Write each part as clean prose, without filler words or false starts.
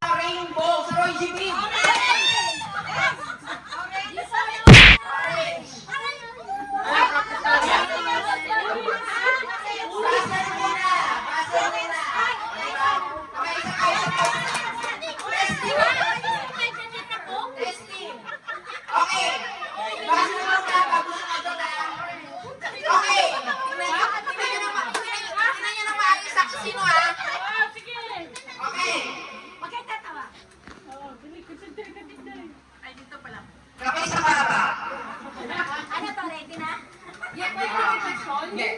Rainbow sa Roy G. Kapay sa baba. Ano to, ready na? Practice ka ulit.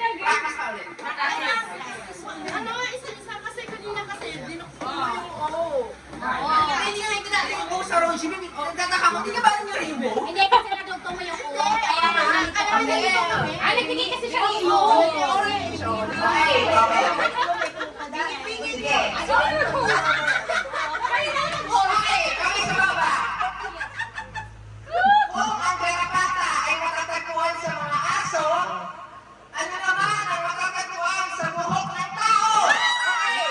Ano, isa-isa kasi kanina kasi dinukso Oo. yung Hindi nga hindi natin yung buo sa Roy G. Nagtataka ko, hindi ka ba rin yung rainbow? Hindi kasi nadugtong mo yung ulo. Kaya nandito kami. Nagbigay kasi siya ng ulo. Orange. Okay, okay. Sige. Okay, kapay sa baba. Kung ang garapata ay matatagpuan sa mga aso, ano naman ang matatagpuan sa buhok ng tao? Okay.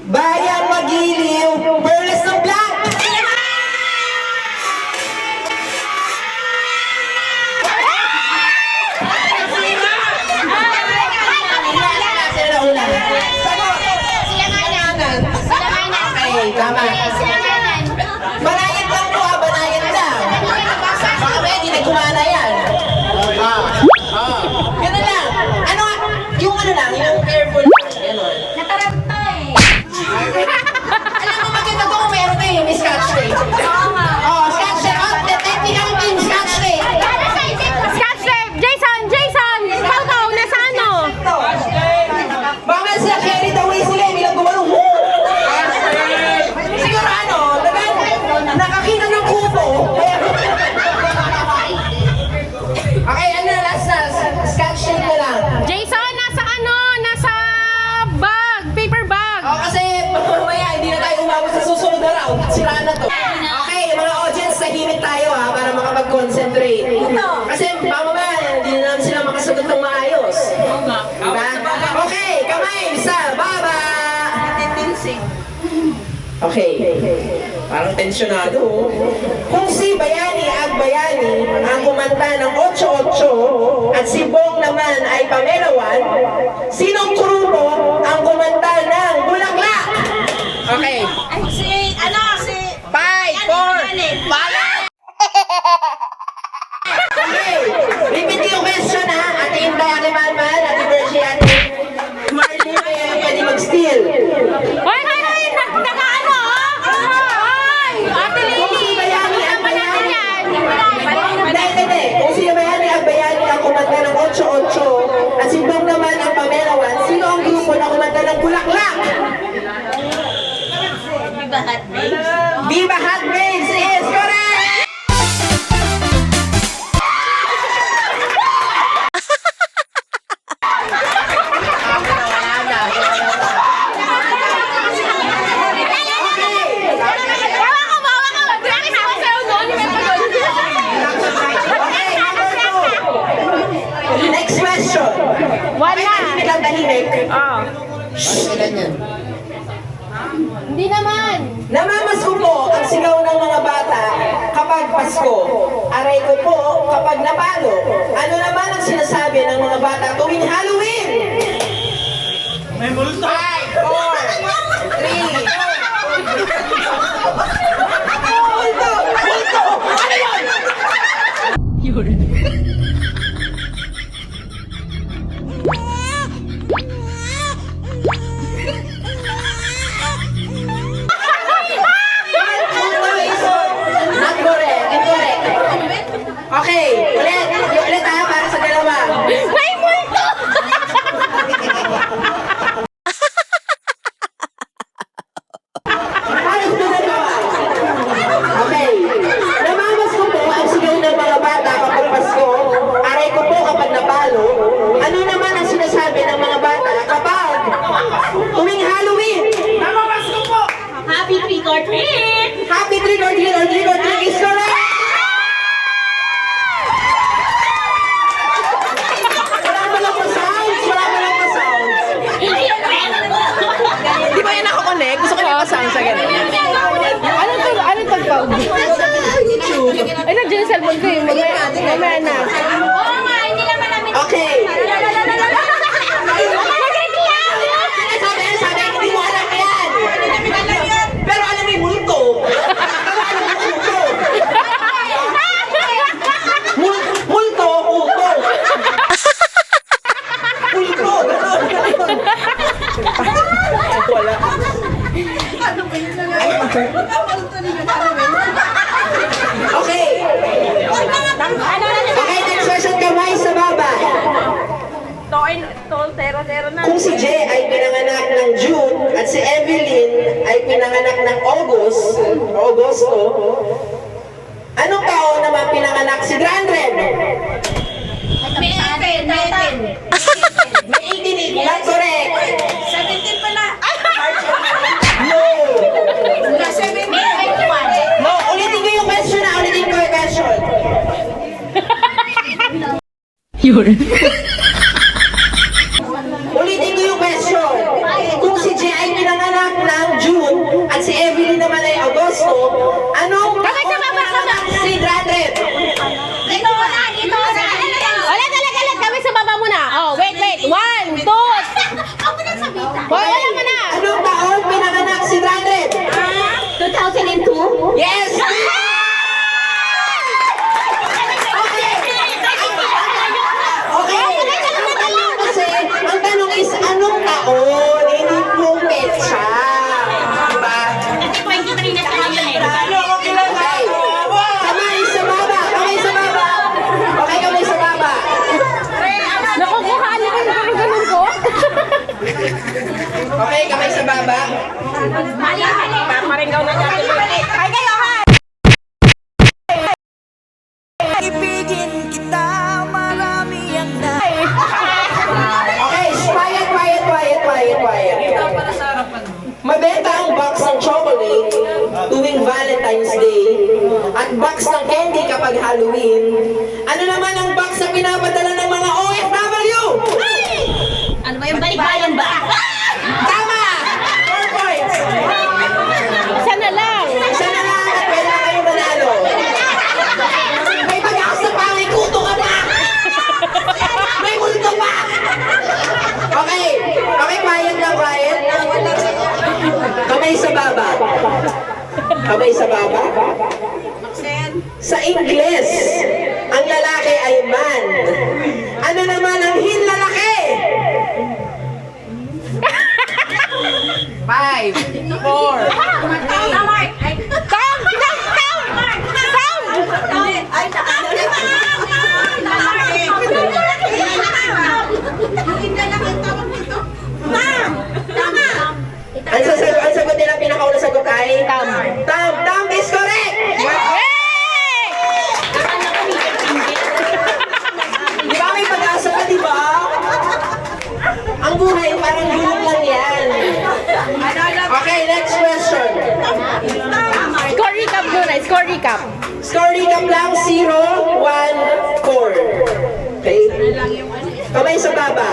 Bayan Magiliw, Perlas ng Black! Okay, tama. Banayan lang po banayan lang. Baka may hindi nagkumana yan. Ganun lang. Ano, yung ano lang, yung careful lang. Ganun. Nataranta eh. Alam mo maganda to kung meron kayo yung scotch tape. Oh, scotch tape. Oh, technical team scotch tape. Scotch tape! Jason! Jason! Photo! Nasa ano? Baka sila carry the way sila, hindi lang gumanong. Siguro ano, nakakita ng kupo. Okay, ano, last na, scotch tape na lang. Jason! Nasa ano? Nasa bag! Paper bag! Oh, kasi mamaya hindi na tayo umabot sa susunod na round. Siraan na to. Okay, mga audience, tahimik tayo ha, para makapag-concentrate. Kasi mamaya, hindi na namin sila makasagot ng maayos. Diba? Okay, kamay sa baba! Okay. Parang tensyonado. Kung si Bayani Agbayani ang kumanta ng 8-8 at si Bong naman ay Pamelawan, sinong grupo ang kumanta ng Bulaklak? Okay. Si 5, 4, Okay. Repeat yung question ha. Ate Inday, Ate Malmal, Ate Bergie, Ate Marlene, pwede mag-steal. Hoy! Hoy! Hoy! Naka-ano? Hoy! Ate Kung si Lily! Bayani Kasama natin yan! Hindi. Kung si Bayani Agbayani ang kumanta ng 8-8 at si Bong naman ang Pamelawan, sino ang grupo na kumanta ng Bulaklak? Viva Hot Babes is correct! Bawa ko! Bawa ko! Grabe sa sayo doon! Okay, number 2. Next question. Wala! Tahimik. Oh. Ilan yan? Hindi naman! Namamasko po ang sigaw ng mga bata kapag Pasko. Aray ko po kapag napalo. Ano naman ang sinasabi ng mga bata tuwing Halloween? May multo! 5, 4, 3, multo! Multo! Ano yun? or treat! Happy trick or treat is correct! Wala mo lang pa-sounds! Di ba yan nakakonect? Gusto ko yung pa-sounds sa ganun. Anong tagpag? Ay, nandiyan yung cellphone ko eh. Mamaya na. Oo nga, hindi naman namin. Okay. Sabi, hindi mo alam yan. Pero alam mo yung multo. Multo, uto. Multo, gano'n. Wala. Okay. Okay, next question, kamay sa baba. Kung si Jay ay pinanganak ng June at si Evelyn ay pinanganak ng Augusto, anong taon naman pinanganak si Grandred? May 18. May 18, not correct. 17 pala. No. May 21. No, ulitin ko yung question na, ulitin ko yung question. Ulitin ko yung question. Kung si Jay ay pinanganak ng June at si Evelyn naman ay Augusto, anong Kamay sa baba, pinanganak si Grandred? Dito na, dito na. Ulit. Kami sa baba muna. Oh, wait. 1, 2. Ako na sabitan. Wala mo na. Anong taon pinanganak si Grandred? 2002? Yes! Okay. Kasi ang tanong is anong taon? Hindi yung petsa. Diba? Kasi 23 na sa ngayon eh. Okay. Kamay sa baba. Okay, kamay sa baba. Nakukuhaan ako yung ganun ko. Okay, kamay sa baba. Mali. Maringgaw na dyan. Ay, kayo ha! Ibigin kita, marami ang Okay, quiet. Mabenta ang box ng chocolate tuwing Valentine's Day at box ng candy kapag Halloween. Ano naman ang box na pinapadala ng mga OFW? Ano ba yung balikbayan ba? Tama! 4 points! Isa na lang. Isa na lang at pwede na kayong manalo. May pag-asa pa, may kuto ka pa! May multo pa! Okay, quiet. Kamay sa baba. Sa Ingles, ang lalaki ay man. Ano naman ang hinlalaki? 5, 4, 3. Ang sagot nila, pinakauna sagot ay? Tam is correct! Di ba may pag-asa ka, di ba? Ang buhay parang gulong lang yan. Okay, next question. Score recap muna. Score recap lang, 0, 1, 4. Okay? Kamay sa baba.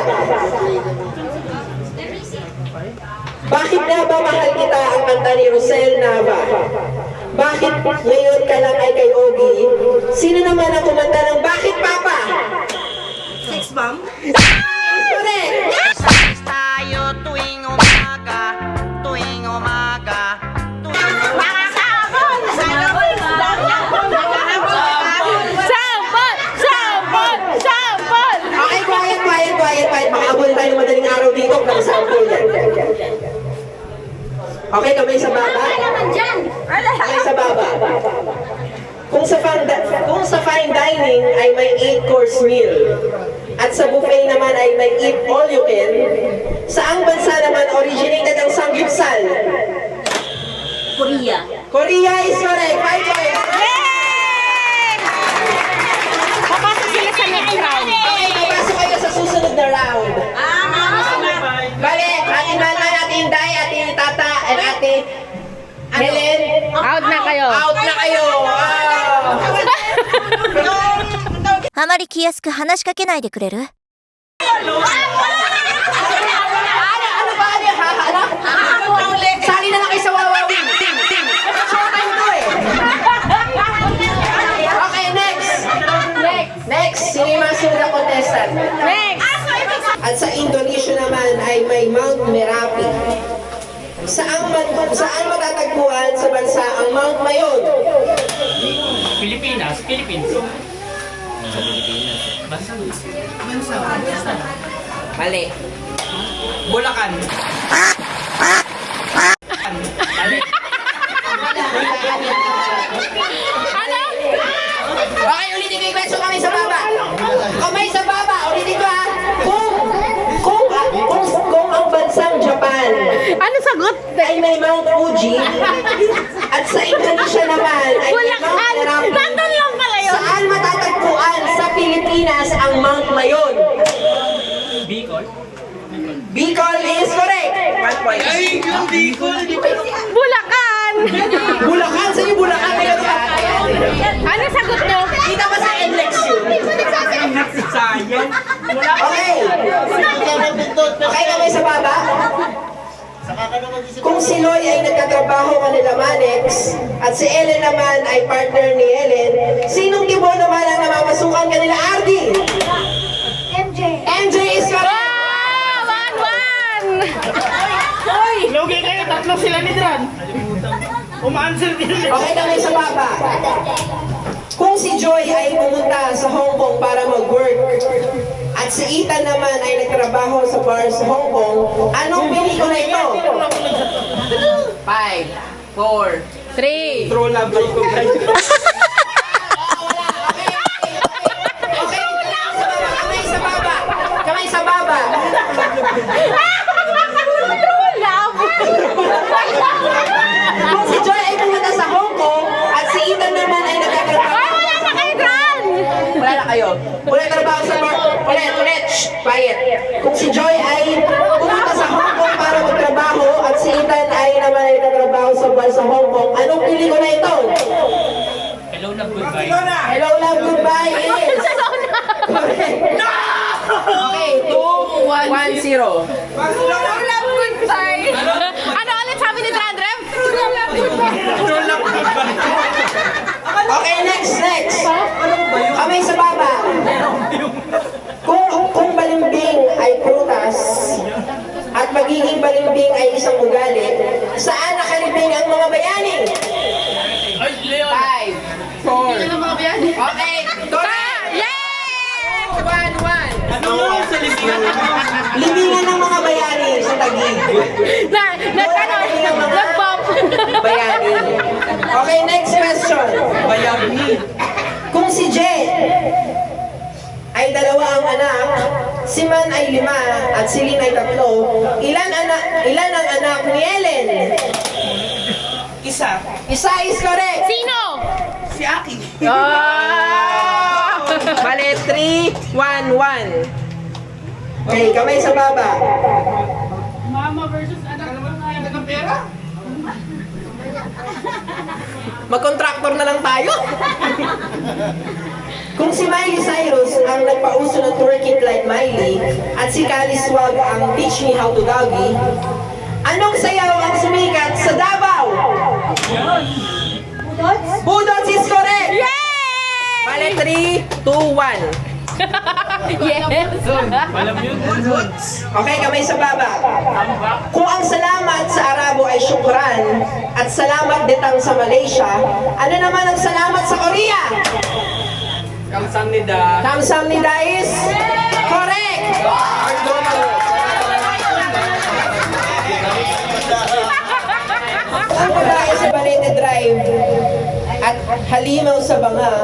Bakit nga ba mahal kita ang kanta ni Rosel Nava? Bakit ngayon ka lang ay kay Ogie? Sino naman ang kumanta ng Bakit Papa? Six Bomb? Correct! tayo tuwing umaga. Sampol! Okay, quiet. Makaabol tayo ng madaling araw dito ng sample yan. Okay, kamay sa baba. Kamay sa baba. Kung sa fine dining ay may 8-course meal at sa buffet naman ay may eat all you can, saang bansa naman originated ang samgyupsal? Korea is correct. 5 points. Papasok sila sa next round. Okay, papasok kayo sa susunod na round. Bale, ating Mama, ating Day, ating Tata, and Helen, Out na kayo. out na kayo. Ah. あまり気安く話しかけないでくれる Ano ba? Ano yung hahanap? Sali na lang kayo sa wawawin. Showtime to eh. Okay, next. Next, sino yung mga sunod na contestant? Next. At sa Indonesia naman ay may Mount Merapi. Saan matatagpuan sa bansa ang Mount Mayon? Philippines. Mali. Bulacan. Mali. Ano? Okay, ulitin ko yung question. Kamay sa baba. Kamay sa baba. Ulitin ko ha. Kung ang bansang Japan Ano sagot? ay may Mount Fuji at sa Indonesia naman ay may Mount Bulacan. Merapi, Nandun lang pala yun. saan matatagpuan sa Pilipinas ang Mount Mayon? Bicol. Bicol is correct. 1 point. Yung Bicol. Bulacan. Bulacan, sa'yo Bulacan. Ano sagot nyo? Kita ba sa NLEX yun? Sayang. Okay. Okay kami sa baba? Kung si Loy ay nagtatrabaho kanila Manex at si Ellen naman ay partner ni Ellen, sinong tibo naman ang namamasukan kanila Ardi? MJ is correct! Wow! 1-1! Logi kayo, tatlo sila ni Dran. Uma-answer din. Okay kami sa baba. Kung si Joy ay pumunta sa Hong Kong para mag-work at si Ethan naman ay nagtrabaho sa bar sa Hong Kong, anong pelikula ito? 5, 4, 3. True love life ko guys. Kamay sa baba. Kamay sa baba. True love! Kung si Joy ay pumunta sa Hong Kong at si Ethan naman ay nagtatrabaho. Wala na kayo dyan! Wala na kayo. Ulit trabaho sa bar. Ulit. Shh, quiet. Kung si Joy ay pumunta sa Hong Kong para magtrabaho at si Ethan ay naman ay nagtatrabaho sa bar sa Hong Kong, anong pelikula ito? Hello love, goodbye. Hello, love, goodbye is... Correct. Okay, 2-1-0. Ano ulit sabi ni Drandrev? True love, goodbye. Okay, next. Kamay sa baba. Kung balimbing ay prutas at magiging balimbing ay isang ugali, saan nakalibing ang mga bayani? Ay, Leon. 5, 4. Okay, correct. Yay! 1-1. Ano mo sa libingan? Libingan ng mga bayani sa Taguig. Nag-pop. Bayani. Okay, next question. Bayani. Kung si Jen ay 2 ang anak, si Man ay 5 at si Lynn ay 3, ilan ang anak ni Ellen? Isa. Isa is correct. Sino? Si Aki. Mali, 3-1-1. Okay, kamay sa baba. Mama versus anak. Ng pera? Mag-contractor na lang tayo. Kung si Miley Cyrus ang nagpauso ng Twerk It Like Miley at si Kali Swag ang Teach Me How to Doggy, anong sayaw ang sumikat sa Davao? Budots is correct! Yay! Mali, 3-2-1. Yes! Alam yun. Okay, kamay sa baba. Kung ang salamat sa Arabo ay syukran at salamat ditang sa Malaysia, ano naman ang salamat sa Korea? Kamsamnida. Kamsamnida is correct! Ang babae sa Balete Drive at halimaw sa banga.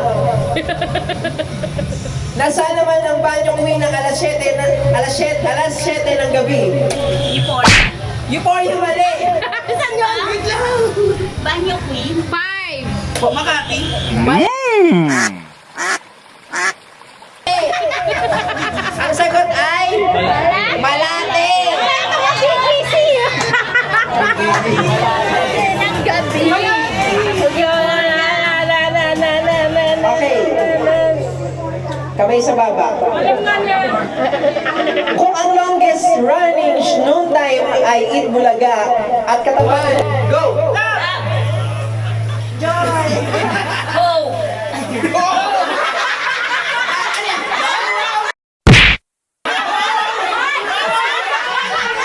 Nasaan naman ang banyo queen ng alas 7 ng gabi? Euphoria mali! Saan yun? Banyo queen. 5. Makati. Ang sagot ay Malate! Ng gabi. Sabay sa baba. Kung ang longest running noon time ay Eat Bulaga at katapat. Go!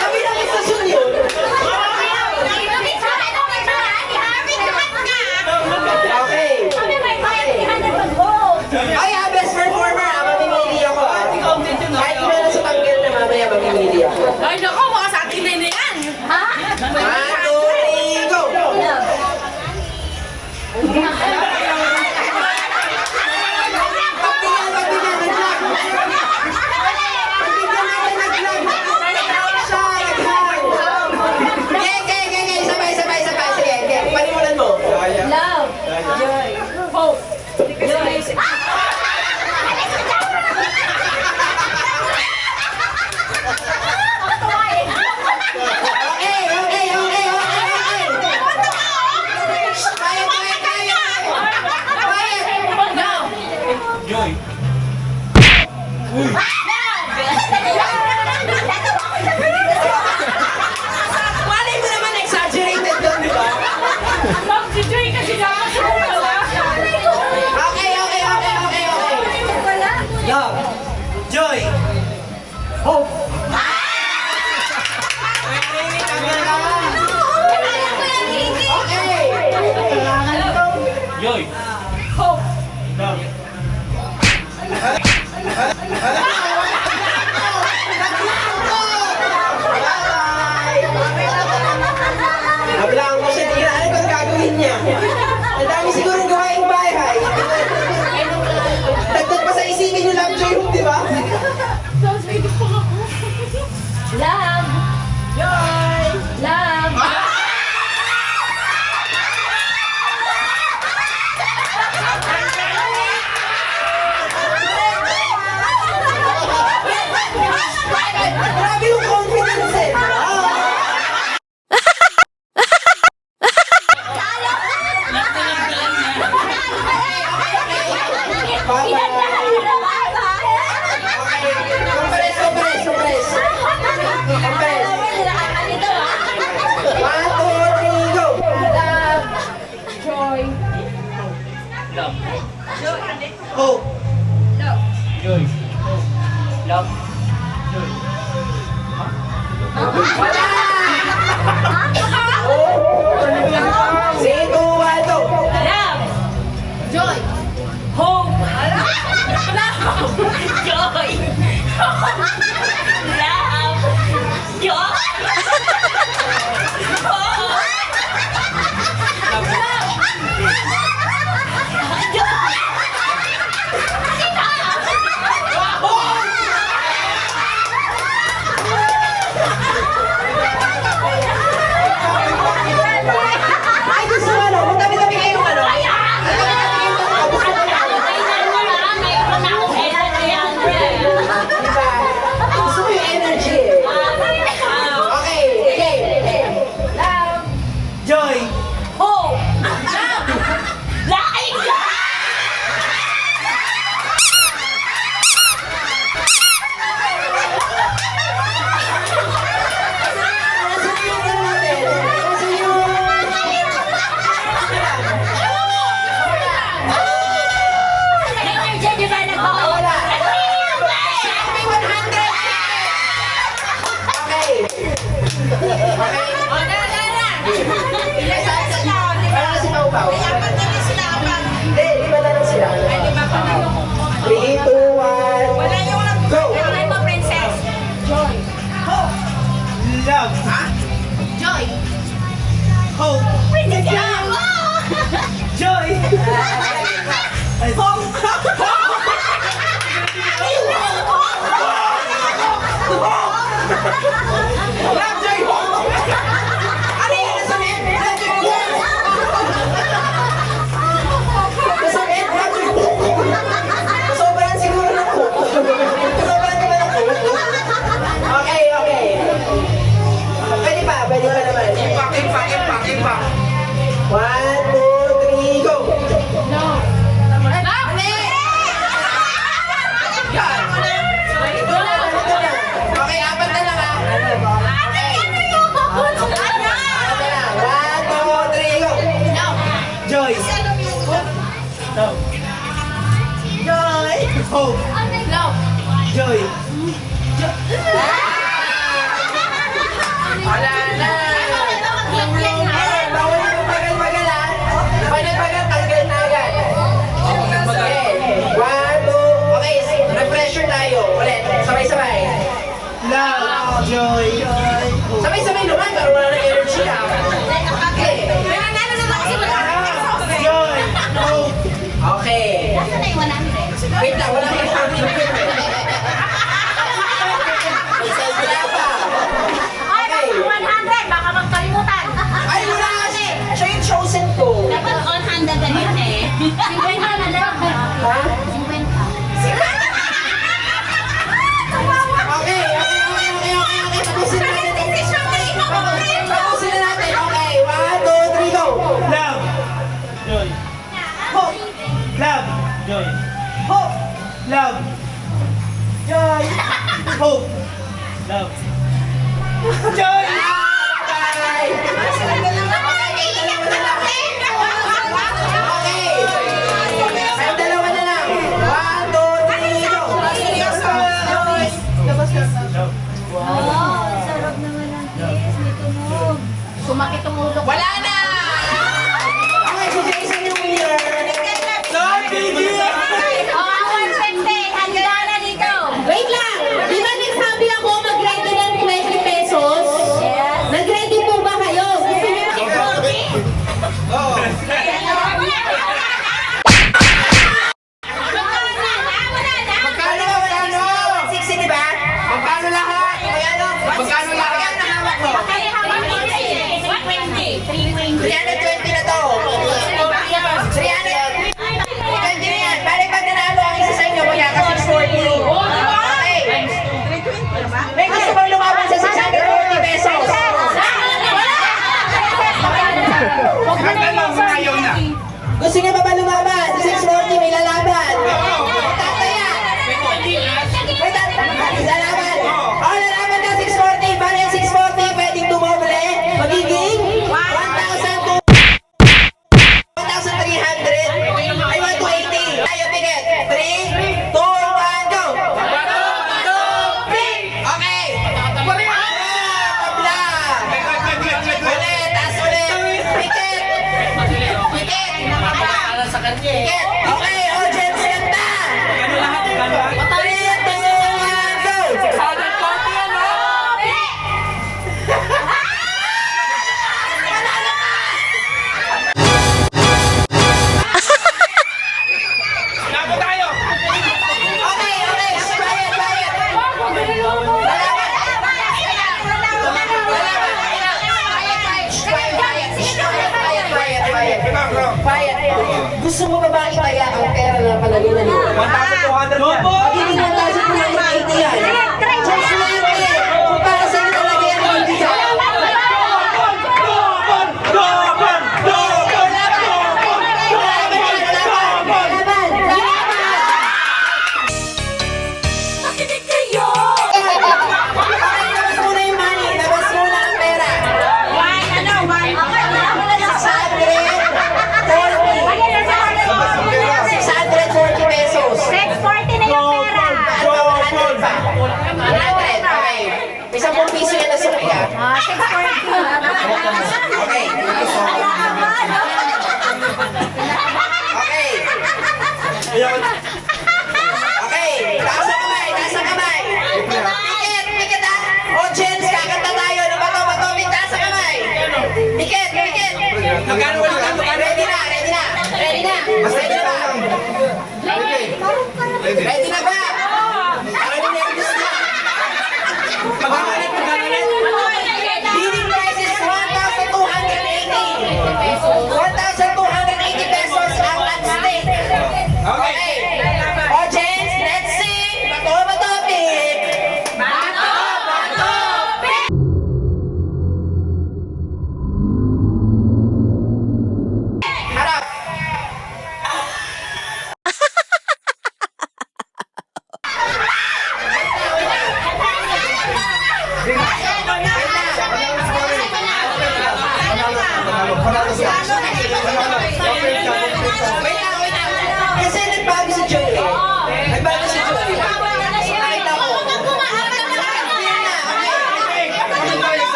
Kabilang istasyon yun. Okay. Ay, best performer. Mamimili ako. Kahit na nasa tanggal na mamaya mamimili ako. Ay, naku, mga sa akin na yan. Ha? 1, 2, 3, go! Pagbigyan, nag-vlog. Pagbigyan natin nag-vlog. Siya, nag-vlog. Okay, sabay. Sige, panimulan mo. Love. Joy. Hope. Joy. Okay. Kaya. Malay mo naman, exaggerated doon, di ba? Love si Joy kasi dapat siya wala. Okay. Love. Joy. Hope. Okay. Joy. Hope. Love. Nabilangan ko siya, di na alam kung gagawin niya. Ang dami sigurong gawaing bahay. Dagdag pa sa isipin yung Love Joy Hope, di ba? Love. Joy. Love. Grabe yung confidence eh. Compress. 1, 2, 3, go! Joy. Hope. Joy. Love. Joy. Say 2, 1, go! Love. Joy. Hope. Love. Joy. Love. Joy. Ay, gusto mo ano? Magtabi-tabi kayong ano? Diba? Gusto ko yung energy eh. Okay. Joy. Hope. Laking Nasaan yung ano natin? Nasaan yung... Wala. Happy 100! Okay. Wala na si Pau-Pau. Hindi, 5 na lang sila. 3, 2, 1, go! Love. Joy. Hope. Joy. Love Joy Hope! Ano yung nasabihin? Love Joy Hope! Nasabihin, Love Joy Hope! Sobrang siguro ng hope. Sobrang naman ng hope. Okay. Pwede pa naman. Impact. 1, 2, 3, go! Love. Wala na. Bawal na mabagal-bagal ha. Pag-bagal, tanggal na agad. Okay. 1, 2, okay. Refresher tayo. Ulit. Sabay-sabay. Love, joy, Sabay-sabay naman, pero wala na energy ha. Okay. joy, hope. Okay. Wait lang, wala kang happy. Wala pa. Okay. Baka magkalimutan. Ay, wala. Siya yung chosen ko. Dapat on-handed na yun eh. 50 na lang. Ha? 50. Okay. Tapusin na natin. Tapusin na natin. Okay. 1, 2, 3, go. Love, joy, hope. Love, joy, hope. Love, joy, hope. Love, joy. Bye. Okay. Ay, dalawa na lang. 1, 2, 3, go. Sumakit ang ulo ko. Wala na! Okay, si Jason yung winner. Oh, 150. Handa na dito. Wait lang! Di ba nagsabi ako mag-ready ng 20 pesos? Nag-ready po ba kayo? Gusto niyo Magkano? 160, di ba? Magkano lahat? Magkano lahat? Hawak mo. 320 na to. 320 na yan. Balik pag nanalo ang isa sa inyo, magkaka-640. Okay. May gusto bang lumaban sa 640 pesos? Gusto niya pa ba lumaban? Sa 640 may lalaban. Tataya. May lalaban. Oh, lalaban na 640. Bale yung 640, pwedeng tumoble. Magiging 1,300. Ay, 1,280. Tayo, bigit. 3, 2, 1, go. 1, 2, 3. Okay. Tabla. Ulit, taas ulit. Pikit. Pikit. Okay, audience, ganda. 3, 2, 1, go. Labo tayo. Okay. Quiet. Quiet. Gusto mo ba ba itaya ang pera na panalunan mo? 1,200 yan. Magiging 1,280 yan. Just like it. Kung para sa'yo talaga yan, hindi ka. Labas muna yung money. Labas muna ang pera. 640 pesos. 640 na yung pera. Ano ba? 100 pa.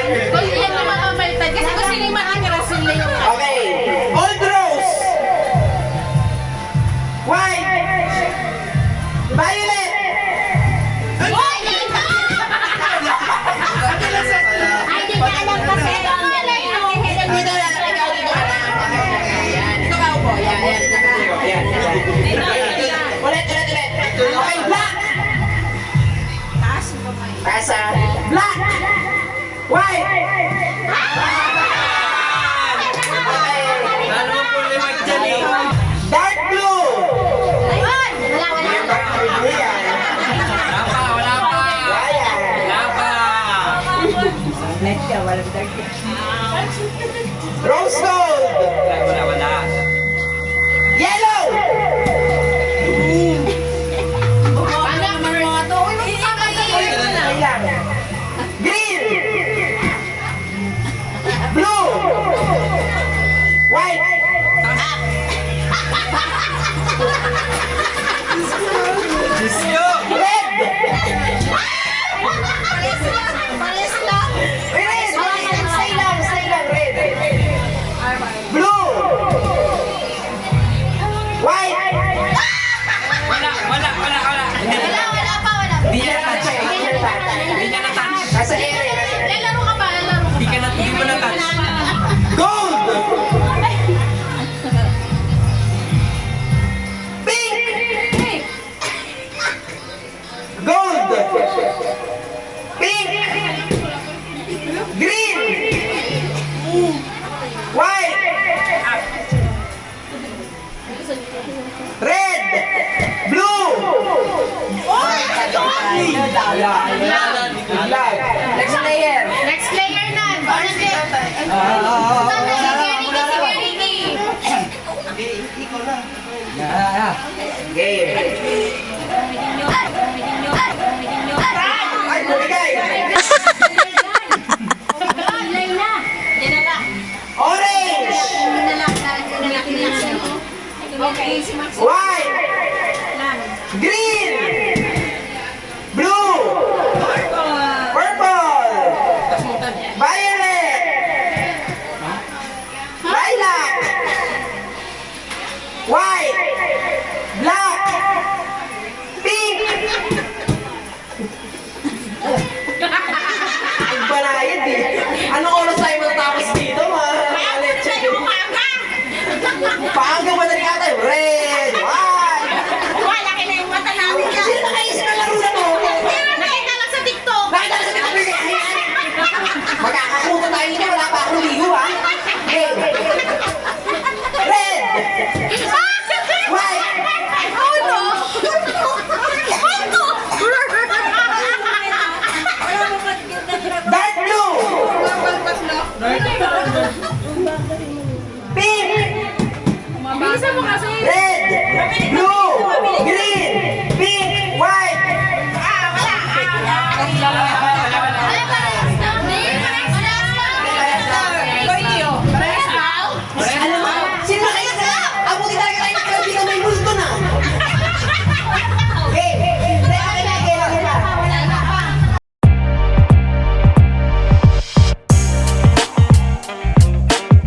Kung yan yung mamamalitan. Kasi kung sino yung makakira, sila yung... Okay. Old rose. White. Violet. Ay, di ka alam kasi. Dito na, ikaw dito ka na. Yan. Dito ka upo. Yan, yan. Yan, yan. Ulit. Okay, black. Taas ah. Black. White. Lalo mo po limag dyan eh. Dark blue. Ayun! Wala. Blue yan. Wala pa. Yan. Wala pa. Rose gold. Wala. Yellow. Anak mo mga to. Uy, Ay lang. Green. Blue. White. Disco. Red. Pares lang. Red. Stay lang. Red. Blue. White. Wala. Wala pa. Hindi niya na-touch. Hindi niya na-touch. Nasa area. Lalaro ka pa. Hindi mo na-touch. Gold. Pink. Gold. Pink. Green. White. Red. Blue. Next player. Next player na. Si Ricky. Game.